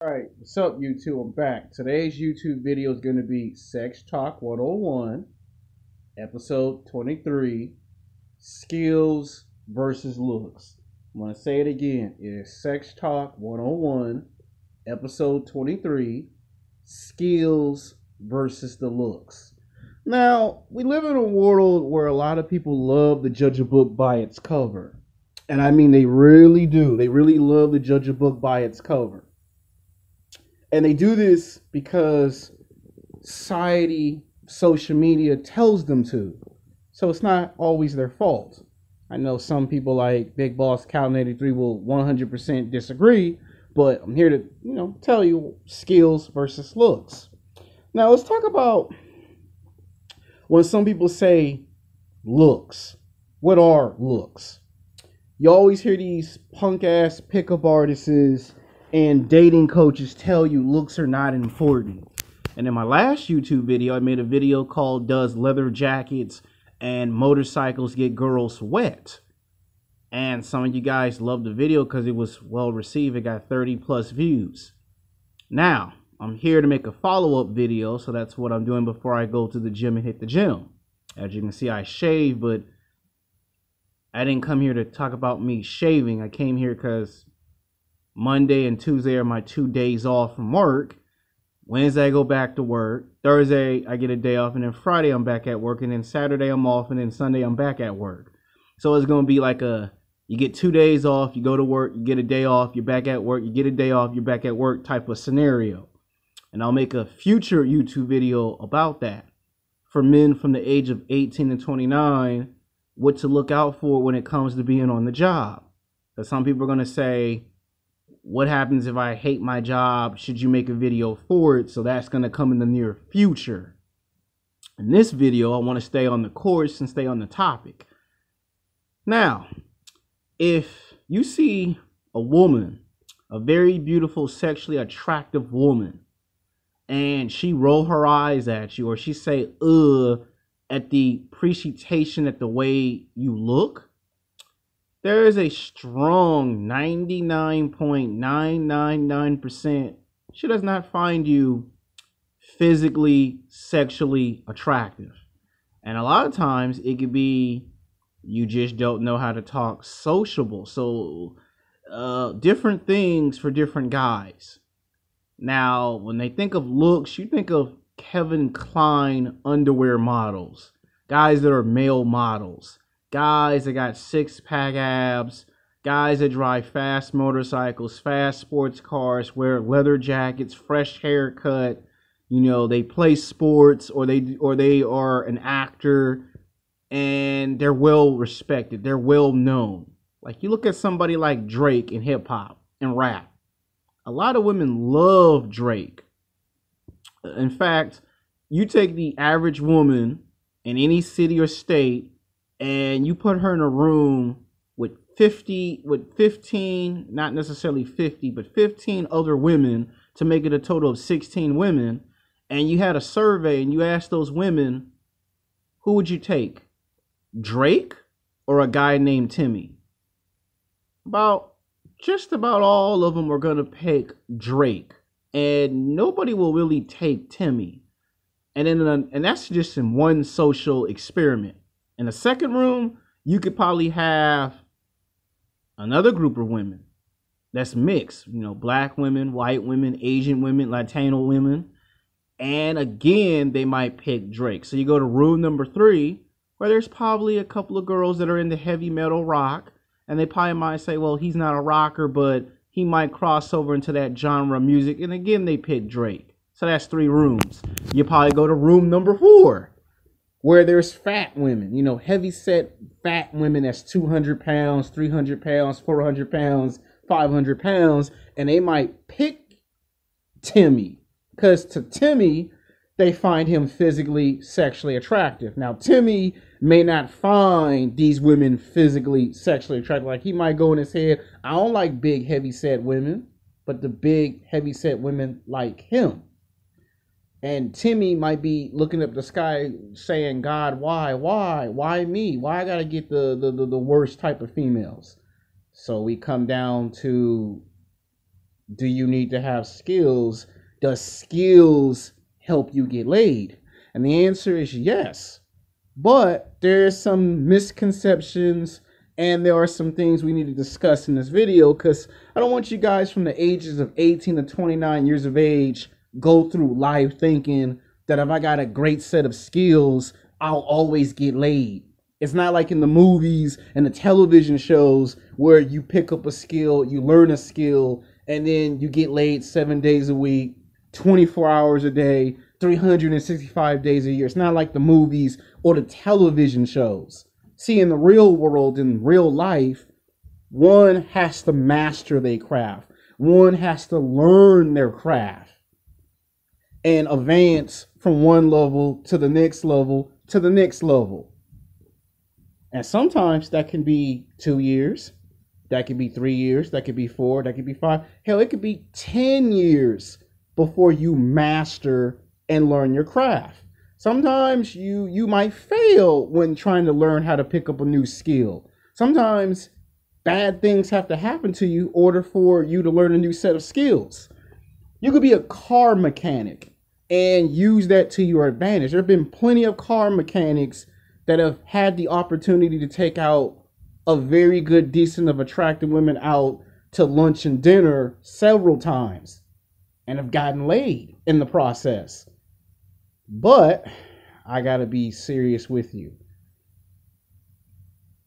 Alright, what's up YouTube? I'm back. Today's YouTube video is going to be Sex Talk 101, episode 23, Skills versus Looks. I'm going to say it again. It is Sex Talk 101, episode 23, Skills versus the Looks. Now, we live in a world where a lot of people love to judge a book by its cover. And I mean, they really do. They really love to judge a book by its cover. And they do this because society, social media tells them to. So it's not always their fault. I know some people like Big Boss Cal 83 will 100% disagree, but I'm here to, tell you skills versus looks. Now let's talk about when some people say looks. What are looks? You always hear these punk ass pickup artists and dating coaches tell you looks are not important. And in my last YouTube video, I made a video called Does Leather Jackets and Motorcycles Get Girls Wet? And some of you guys loved the video because it was well received. It got 30 plus views. Now, I'm here to make a follow-up video, so that's what I'm doing before I go to the gym and hit the gym. As you can see, I shave, but I didn't come here to talk about me shaving. I came here because Monday and Tuesday are my 2 days off from work. Wednesday I go back to work. Thursday I get a day off, and then Friday I'm back at work, and then Saturday I'm off, and then Sunday I'm back at work. So it's going to be like you get 2 days off, you go to work, you get a day off, you're back at work, you get a day off, you're back at work type of scenario. And I'll make a future YouTube video about that for men from the age of 18 to 29, what to look out for when it comes to being on the job. Because some people are going to say, what happens if I hate my job? Should you make a video for it? So that's going to come in the near future. In this video, I want to stay on the course and stay on the topic. Now, if you see a woman, a very beautiful, sexually attractive woman, and she roll her eyes at you, or she say, at the appreciation at the way you look, there is a strong 99.999% she does not find you physically, sexually attractive. And a lot of times it could be you just don't know how to talk sociable. So different things for different guys. Now, when they think of looks, you think of Kevin Klein underwear models, guys that are male models. Guys that got six-pack abs, guys that drive fast motorcycles, fast sports cars, wear leather jackets, fresh haircut, they play sports, or they are an actor, and they're well respected, they're well known. Like you look at somebody like Drake in hip hop and rap. A lot of women love Drake. In fact, you take the average woman in any city or state and you put her in a room with 15, not necessarily 50, but 15 other women to make it a total of 16 women. And you had a survey and you asked those women, who would you take? Drake or a guy named Timmy? Just about all of them are going to pick Drake. And nobody will really take Timmy. And that's just in one social experiment. In the second room, you could probably have another group of women that's mixed, black women, white women, Asian women, Latino women. And again, they might pick Drake. So you go to room number 3, where there's probably a couple of girls that are into heavy metal rock. And they probably might say, well, he's not a rocker, but he might cross over into that genre of music. And again, they pick Drake. So that's 3 rooms. You probably go to room number 4. Where there's fat women, heavy set fat women that's 200 pounds, 300 pounds, 400 pounds, 500 pounds, and they might pick Timmy. Because to Timmy, they find him physically, sexually attractive. Now, Timmy may not find these women physically, sexually attractive. Like he might go in his head, I don't like big, heavy set women, but the big, heavy set women like him. And Timmy might be looking up the sky saying, God, why me? Why I gotta get the worst type of females? So we come down to Do you need to have skills? Does skills help you get laid? And the answer is yes. But there's some misconceptions and there are some things we need to discuss in this video because I don't want you guys from the ages of 18 to 29 years of age go through life thinking that if I got a great set of skills, I'll always get laid. It's not like in the movies and the television shows where you pick up a skill, you learn a skill, and then you get laid 7 days a week, 24 hours a day, 365 days a year. It's not like the movies or the television shows. See, in the real world, in real life, one has to master their craft. One has to learn their craft and advance from one level to the next level to the next level. And sometimes that can be 2 years. That could be 3 years. That could be 4. That could be 5. Hell, it could be 10 years before you master and learn your craft. Sometimes you might fail when trying to learn how to pick up a new skill. Sometimes bad things have to happen to you in order for you to learn a new set of skills. You could be a car mechanic and use that to your advantage. There have been plenty of car mechanics that have had the opportunity to take out a very good, decent of attractive women out to lunch and dinner several times and have gotten laid in the process. But I gotta be serious with you.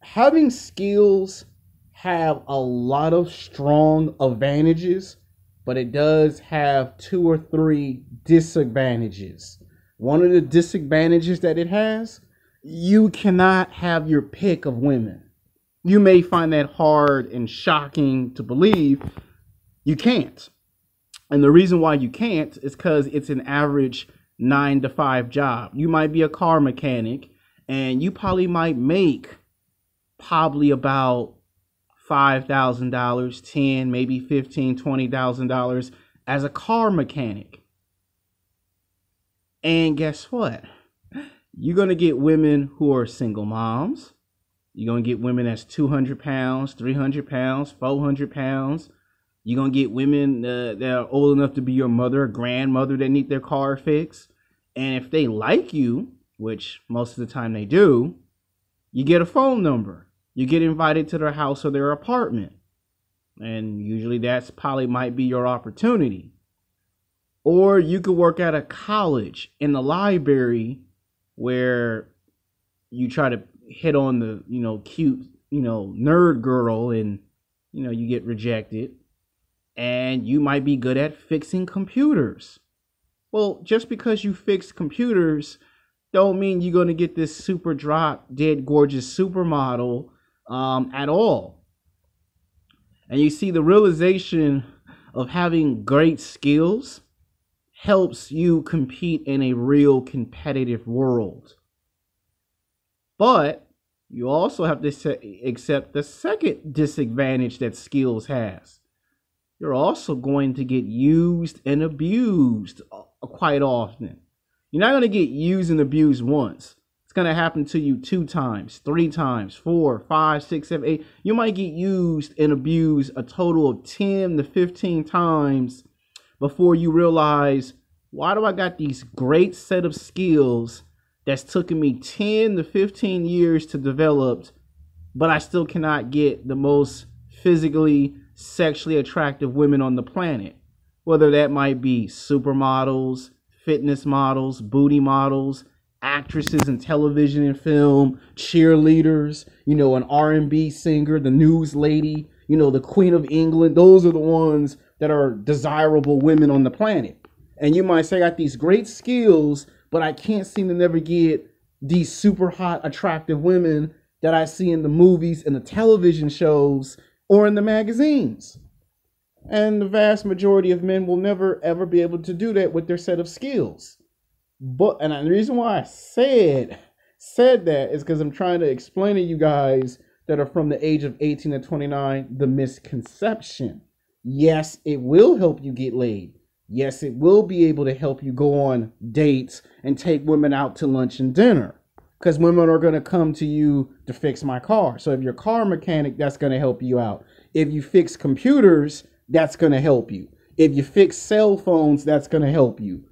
Having skills have a lot of strong advantages, but it does have 2 or 3 disadvantages. One of the disadvantages that it has, you cannot have your pick of women. You may find that hard and shocking to believe. You can't. And the reason why you can't is because it's an average 9 to 5 job. You might be a car mechanic and you probably might make about $5,000, 10, maybe 15, $20,000 as a car mechanic. And guess what? You're going to get women who are single moms. You're going to get women that's 200 pounds, 300 pounds, 400 pounds. You're going to get women that are old enough to be your mother or grandmother that need their car fixed. And if they like you, which most of the time they do, you get a phone number. You get invited to their house or their apartment. And usually that's probably might be your opportunity. Or you could work at a college in the library where you try to hit on the, cute, nerd girl and, you get rejected. And you might be good at fixing computers. Well, just because you fix computers don't mean you're going to get this super drop, dead gorgeous supermodel at all. And you see, the realization of having great skills helps you compete in a real competitive world. But you also have to accept the second disadvantage that skills has. You're also going to get used and abused quite often. You're not going to get used and abused once. It's going to happen to you 2 times, 3 times, 4, 5, 6, 7, 8. You might get used and abused a total of 10 to 15 times before you realize, why do I got these great set of skills that's taken me 10 to 15 years to develop, but I still cannot get the most physically, sexually attractive women on the planet? Whether that might be supermodels, fitness models, booty models, actresses in television and film, cheerleaders, an R&B singer, the news lady, the Queen of England. Those are the ones that are desirable women on the planet. And you might say, I got these great skills, but I can't seem to never get these super hot, attractive women that I see in the movies and the television shows or in the magazines. And the vast majority of men will never, ever be able to do that with their set of skills. And the reason why I said that is because I'm trying to explain to you guys that are from the age of 18 to 29, the misconception. Yes, it will help you get laid. Yes, it will be able to help you go on dates and take women out to lunch and dinner. Because women are going to come to you to fix my car. So if you're a car mechanic, that's going to help you out. If you fix computers, that's going to help you. If you fix cell phones, that's going to help you.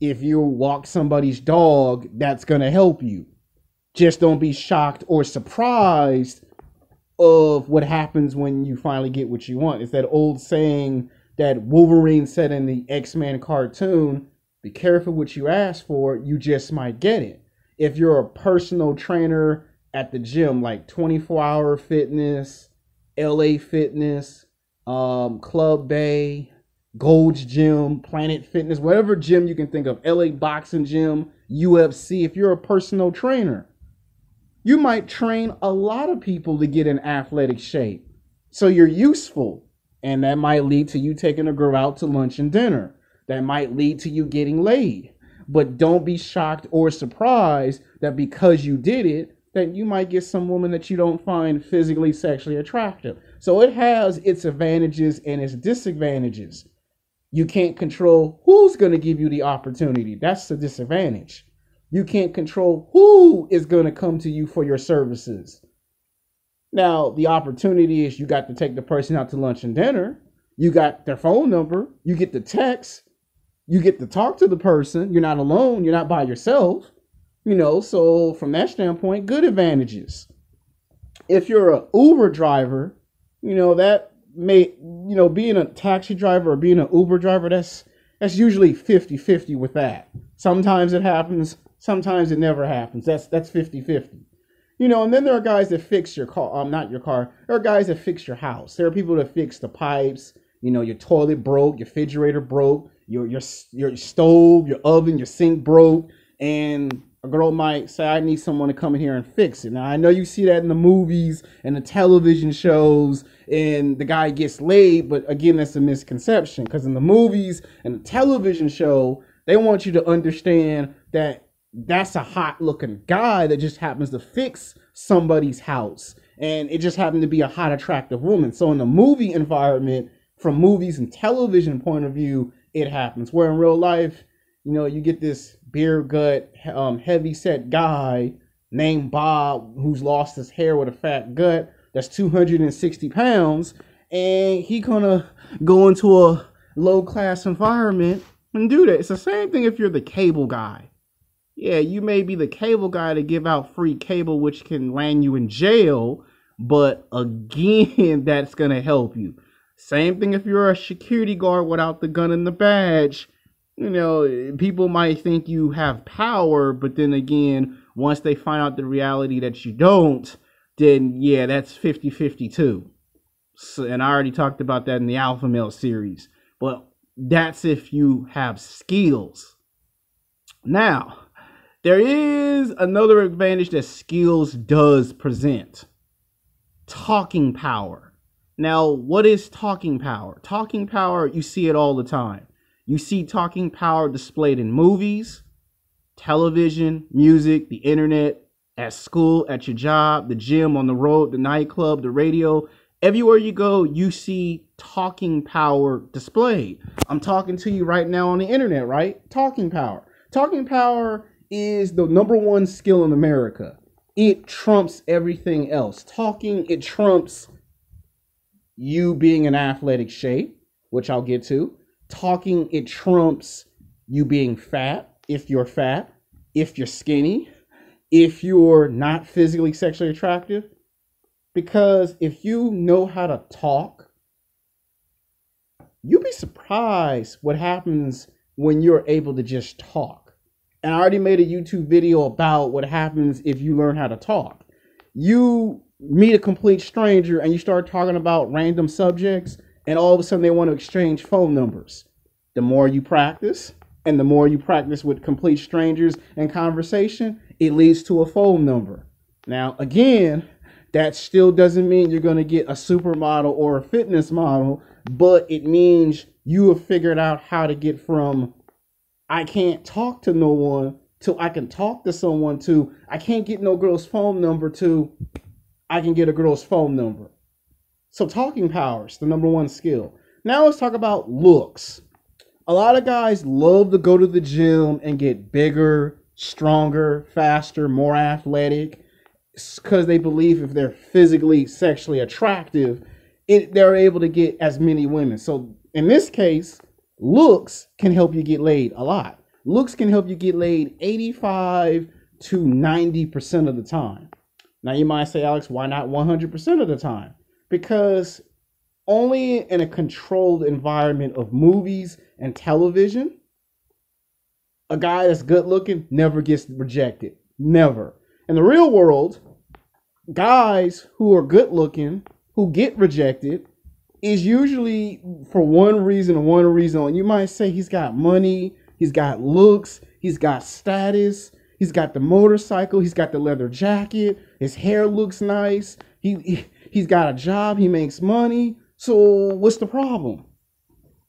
If you walk somebody's dog, that's going to help you. Just don't be shocked or surprised of what happens when you finally get what you want. It's that old saying that Wolverine said in the X-Men cartoon, be careful what you ask for, you just might get it. If you're a personal trainer at the gym, like 24-Hour Fitness, LA Fitness, Club Bay, Gold's Gym, Planet Fitness, whatever gym you can think of, LA Boxing Gym, UFC, if you're a personal trainer, you might train a lot of people to get in athletic shape. So you're useful. And that might lead to you taking a girl out to lunch and dinner. That might lead to you getting laid. But don't be shocked or surprised that because you did it, that you might get some woman that you don't find physically, sexually attractive. So it has its advantages and its disadvantages. You can't control who's going to give you the opportunity. That's the disadvantage. You can't control who is going to come to you for your services. Now, the opportunity is you got to take the person out to lunch and dinner. You got their phone number. You get the text. You get to talk to the person. You're not alone. You're not by yourself. So from that standpoint, good advantages. If you're an Uber driver, that may, being a taxi driver or being an Uber driver, that's usually 50-50 with that. Sometimes it happens. Sometimes it never happens. That's 50-50. And then there are guys that fix your car, not your car. There are guys that fix your house. There are people that fix the pipes. Your toilet broke, your refrigerator broke, your stove, your oven, your sink broke, and a girl might say, I need someone to come in here and fix it. Now, I know you see that in the movies and the television shows, and the guy gets laid, but again, that's a misconception, because in the movies and the television show, they want you to understand that that's a hot-looking guy that just happens to fix somebody's house, and it just happened to be a hot, attractive woman. So in the movie environment, from movies and television point of view, it happens. Where in real life, you get this beer gut, heavy set guy named Bob who's lost his hair with a fat gut that's 260 pounds, and he gonna go into a low class environment and do that. It's the same thing if you're the cable guy. Yeah, you may be the cable guy to give out free cable, which can land you in jail, but again, that's gonna help you. Same thing if you're a security guard without the gun and the badge. People might think you have power, but then again, once they find out the reality that you don't, then yeah, that's 50-50 too. So, and I already talked about that in the Alpha Male series. But that's if you have skills. Now, there is another advantage that skills does present. Talking power. Now, what is talking power? Talking power, you see it all the time. You see talking power displayed in movies, television, music, the internet, at school, at your job, the gym, on the road, the nightclub, the radio. Everywhere you go, you see talking power displayed. I'm talking to you right now on the internet, right? Talking power. Talking power is the #1 skill in America. It trumps everything else. Talking, it trumps you being in athletic shape, which I'll get to. Talking, it trumps you being fat, if you're fat, if you're skinny, if you're not physically sexually attractive. Because if you know how to talk, you'll be surprised what happens when you're able to just talk. And I already made a YouTube video about what happens if you learn how to talk. You meet a complete stranger and you start talking about random subjects, and all of a sudden they want to exchange phone numbers. The more you practice, and the more you practice with complete strangers and conversation, it leads to a phone number. Now, again, that still doesn't mean you're going to get a supermodel or a fitness model, but it means you have figured out how to get from I can't talk to no one to I can talk to someone to I can't get no girl's phone number to I can get a girl's phone number. So talking power is the #1 skill. Now let's talk about looks. A lot of guys love to go to the gym and get bigger, stronger, faster, more athletic, because they believe if they're physically, sexually attractive, they're able to get as many women. So in this case, looks can help you get laid a lot. Looks can help you get laid 85 to 90% of the time. Now you might say, Alex, why not 100% of the time? Because only in a controlled environment of movies and television, a guy that's good looking never gets rejected. Never. In the real world, guys who are good looking, who get rejected, is usually for one reason and one reason only. You might say he's got money, he's got looks, he's got status, he's got the motorcycle, he's got the leather jacket, his hair looks nice, he's got a job, he makes money. So what's the problem?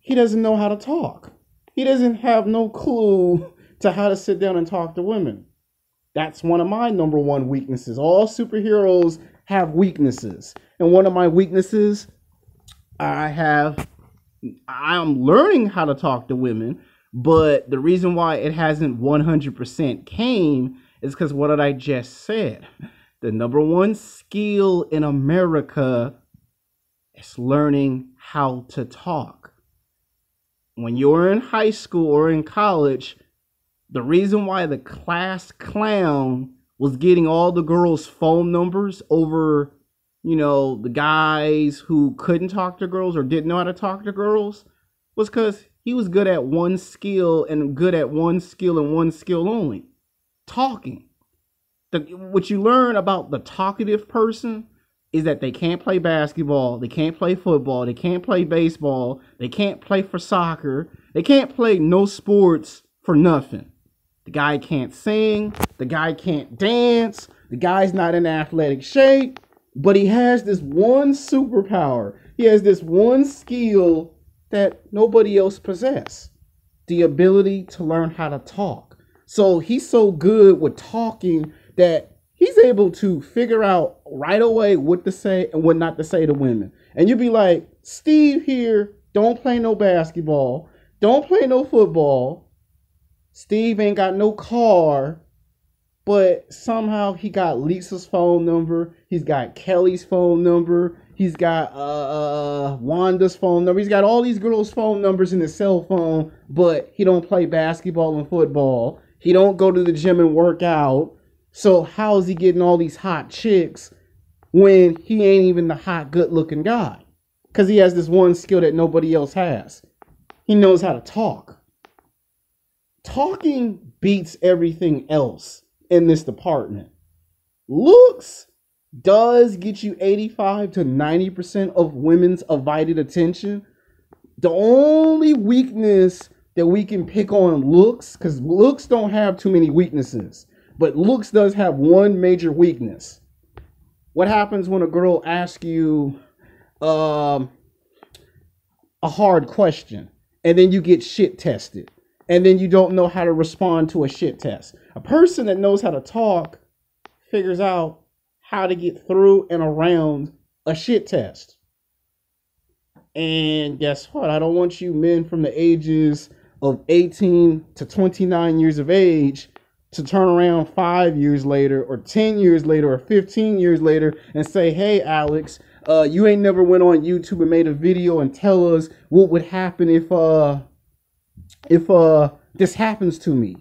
He doesn't know how to talk. He doesn't have no clue to how to sit down and talk to women. That's one of my number one weaknesses. All superheroes have weaknesses. And one of my weaknesses, I'm learning how to talk to women, but the reason why it hasn't 100% came is because what I just said. The number one skill in America is learning how to talk. When you're in high school or in college, the reason why the class clown was getting all the girls' phone numbers over, the guys who couldn't talk to girls or didn't know how to talk to girls was because he was good at one skill and one skill only. Talking. What you learn about the talkative person is that they can't play basketball, they can't play football, they can't play baseball, they can't play for soccer, they can't play no sports for nothing. The guy can't sing, the guy can't dance, the guy's not in athletic shape, but he has this one superpower. He has this one skill that nobody else possesses. The ability to learn how to talk. So he's so good with talking that he's able to figure out right away what to say and what not to say to women. And you'd be like, Steve here don't play no basketball, don't play no football. Steve ain't got no car, but somehow he got Lisa's phone number. He's got Kelly's phone number. He's got Wanda's phone number. He's got all these girls' phone numbers in his cell phone, but he don't play basketball and football. He don't go to the gym and work out. So how is he getting all these hot chicks when he ain't even the hot, good-looking guy? Because he has this one skill that nobody else has. He knows how to talk. Talking beats everything else in this department. Looks does get you 85 to 90% of women's invited attention. The only weakness that we can pick on looks, because looks don't have too many weaknesses, but looks does have one major weakness. What happens when a girl asks you a hard question and then you get shit tested? And then you don't know how to respond to a shit test. A person that knows how to talk figures out how to get through and around a shit test. And guess what? I don't want you men from the ages of 18 to 29 years of age to turn around 5 years later or 10 years later or 15 years later and say, hey, Alex, you ain't never went on YouTube and made a video and tell us what would happen if this happens to me.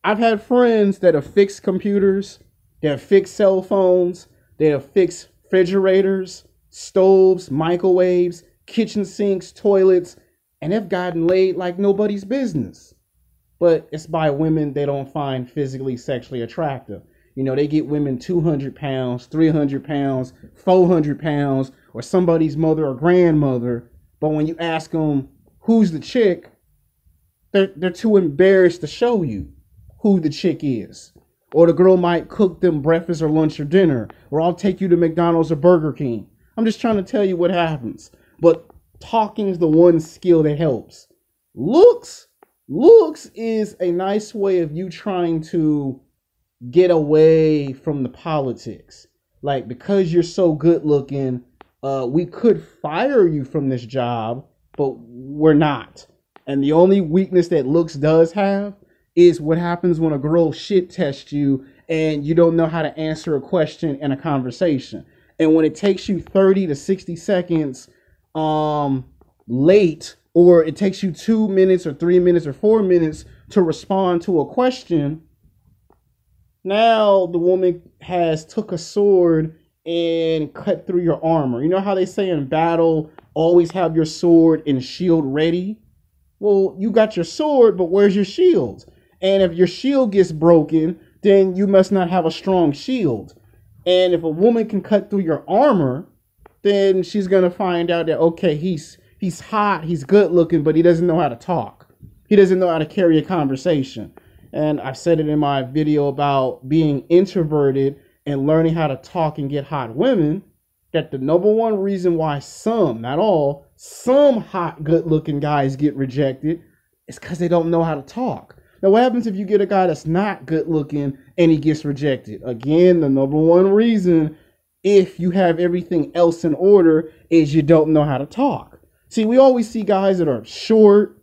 I've had friends that have fixed computers, that have fixed cell phones, they have fixed refrigerators, stoves, microwaves, kitchen sinks, toilets, and they've gotten laid like nobody's business. But it's by women they don't find physically, sexually attractive. They get women 200 pounds, 300 pounds, 400 pounds, or somebody's mother or grandmother. But when you ask them, who's the chick? They're too embarrassed to show you who the chick is. Or the girl might cook them breakfast or lunch or dinner. Or I'll take you to McDonald's or Burger King. I'm just trying to tell you what happens. But talking's the one skill that helps. Looks is a nice way of you trying to get away from the politics. Like, because you're so good looking, we could fire you from this job, but we're not. And the only weakness that looks does have is what happens when a girl shit tests you and you don't know how to answer a question in a conversation. And when it takes you 30 to 60 seconds late, or it takes you 2 minutes or 3 minutes or 4 minutes to respond to a question, now the woman has took a sword and cut through your armor. You know how they say in battle, always have your sword and shield ready? Well, you got your sword, but where's your shield? And if your shield gets broken, then you must not have a strong shield. And if a woman can cut through your armor, then she's going to find out that, okay, he's hot, he's good looking, but he doesn't know how to talk. He doesn't know how to carry a conversation. And I said it in my video about being introverted and learning how to talk and get hot women, that the number one reason why some, not all, some hot, good-looking guys get rejected is because they don't know how to talk. Now, what happens if you get a guy that's not good-looking and he gets rejected? Again, the number one reason, if you have everything else in order, is you don't know how to talk. See, we always see guys that are short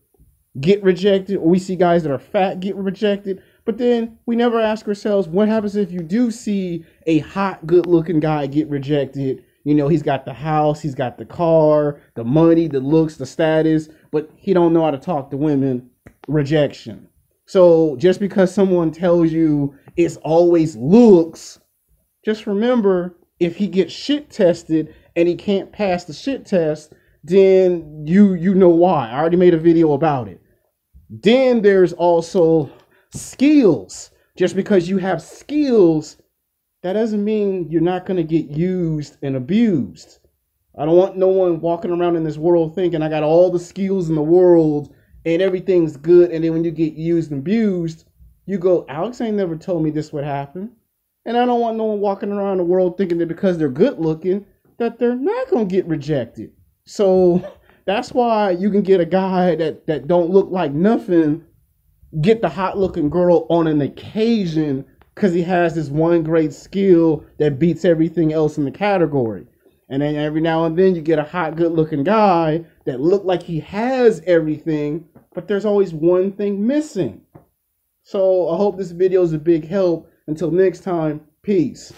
get rejected, or we see guys that are fat get rejected, but then we never ask ourselves, what happens if you do see a hot, good-looking guy get rejected? You know, he's got the house, he's got the car, the money, the looks, the status, but he don't know how to talk to women. Rejection. So just because someone tells you it's always looks, just remember, if he gets shit tested and he can't pass the shit test, then you know why. I already made a video about it. Then there's also skills. Just because you have skills, that doesn't mean you're not going to get used and abused. I don't want no one walking around in this world thinking I got all the skills in the world and everything's good, and then when you get used and abused, you go, Alex ain't never told me this would happen. And I don't want no one walking around the world thinking that because they're good looking, that they're not going to get rejected. So that's why you can get a guy that don't look like nothing, get the hot looking girl on an occasion because he has this one great skill that beats everything else in the category. And then every now and then you get a hot, good looking guy that look like he has everything, but there's always one thing missing. So I hope this video is a big help. Until next time, peace.